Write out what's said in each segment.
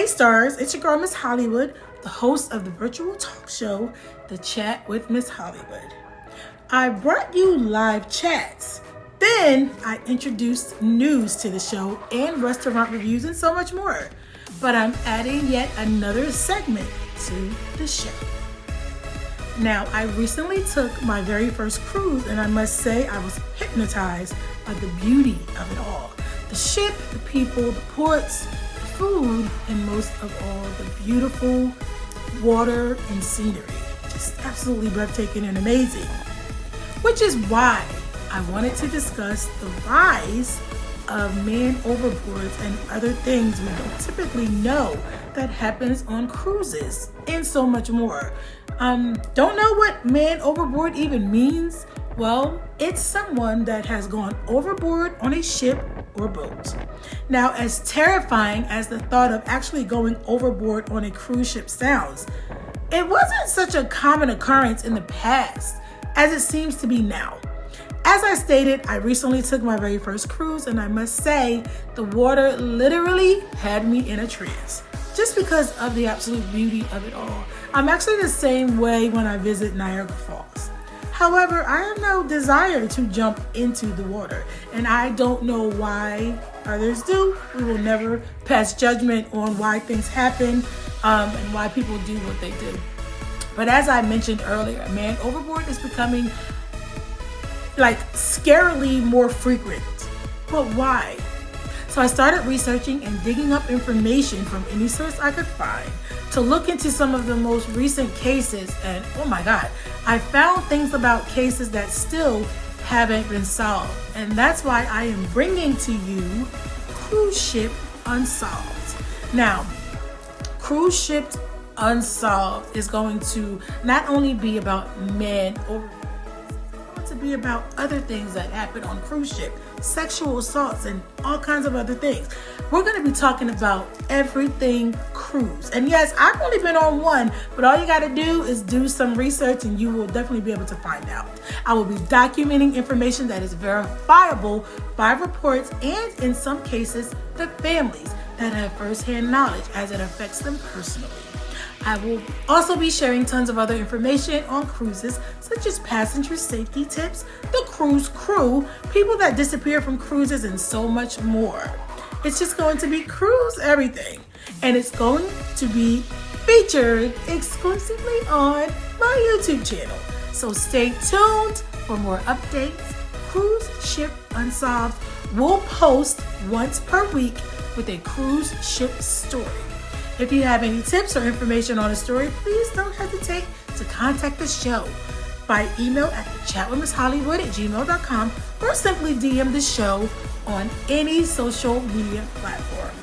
Hey stars, it's your girl Miss Hollywood, the host of the virtual talk show, The Chat with Miss Hollywood. I brought you live chats. Then I introduced news to the show and restaurant reviews and so much more. But I'm adding yet another segment to the show. Now, I recently took my very first cruise and I must say I was hypnotized by the beauty of it all. The ship, the people, the ports, the food, and most of all, the beautiful water and scenery. Just absolutely breathtaking and amazing. Which is why I wanted to discuss the rise of man overboards and other things we don't typically know that happens on cruises and so much more. Don't know what man overboard even means? Well, it's someone that has gone overboard on a ship or boat. Now, as terrifying as the thought of actually going overboard on a cruise ship sounds, it wasn't such a common occurrence in the past as it seems to be now. As I stated, I recently took my very first cruise and I must say the water literally had me in a trance just because of the absolute beauty of it all. I'm actually the same way when I visit Niagara Falls. However, I have no desire to jump into the water, and I don't know why others do. We will never pass judgment on why things happen and why people do what they do. But as I mentioned earlier, man overboard is becoming like scarily more frequent. But why? So I started researching and digging up information from any source I could find to look into some of the most recent cases, and oh my God, I found things about cases that still haven't been solved. And that's why I am bringing to you Cruise Ship Unsolved. Now, Cruise Ship Unsolved is going to not only be about men overboard, to be about other things that happen on cruise ship, sexual assaults and all kinds of other things. We're going to be talking about everything cruise. And yes, I've only been on one, but all you got to do is do some research and you will definitely be able to find out. I will be documenting information that is verifiable by reports and in some cases the families that have firsthand knowledge as it affects them personally. I will also be sharing tons of other information on cruises, such as passenger safety tips, the cruise crew, people that disappear from cruises, and so much more. It's just going to be cruise everything. And it's going to be featured exclusively on my YouTube channel. So stay tuned for more updates. Cruise Ship Unsolved will post once per week with a cruise ship story. If you have any tips or information on a story, please don't hesitate to contact the show by email at chatwithmisshollywood@gmail.com or simply DM the show on any social media platform.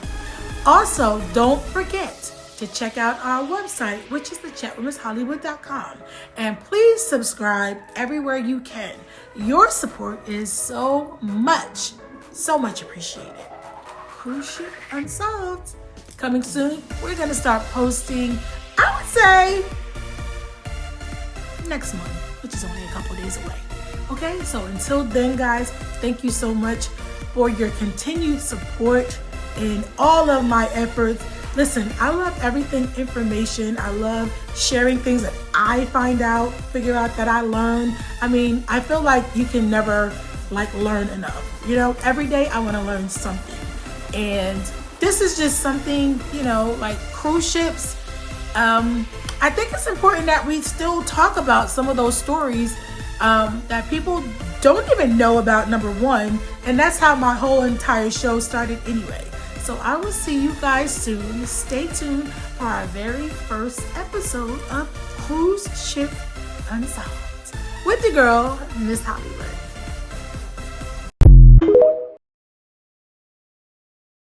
Also, don't forget to check out our website, which is thechatwithmisshollywood.com, and please subscribe everywhere you can. Your support is so much appreciated. Cruise Ship Unsolved. Coming soon. We're going to start posting, I would say, next month, which is only a couple days away. Okay, so until then, guys, thank you so much for your continued support in all of my efforts. Listen, I love everything information. I love sharing things that I find out, figure out that I learn. I mean, I feel like you can never learn enough. You know, every day I want to learn something. And this is just something, like cruise ships. I think it's important that we still talk about some of those stories that people don't even know about, number one. And that's how my whole entire show started anyway. So I will see you guys soon. Stay tuned for our very first episode of Cruise Ship Unsolved with the girl, Miss Hollywood.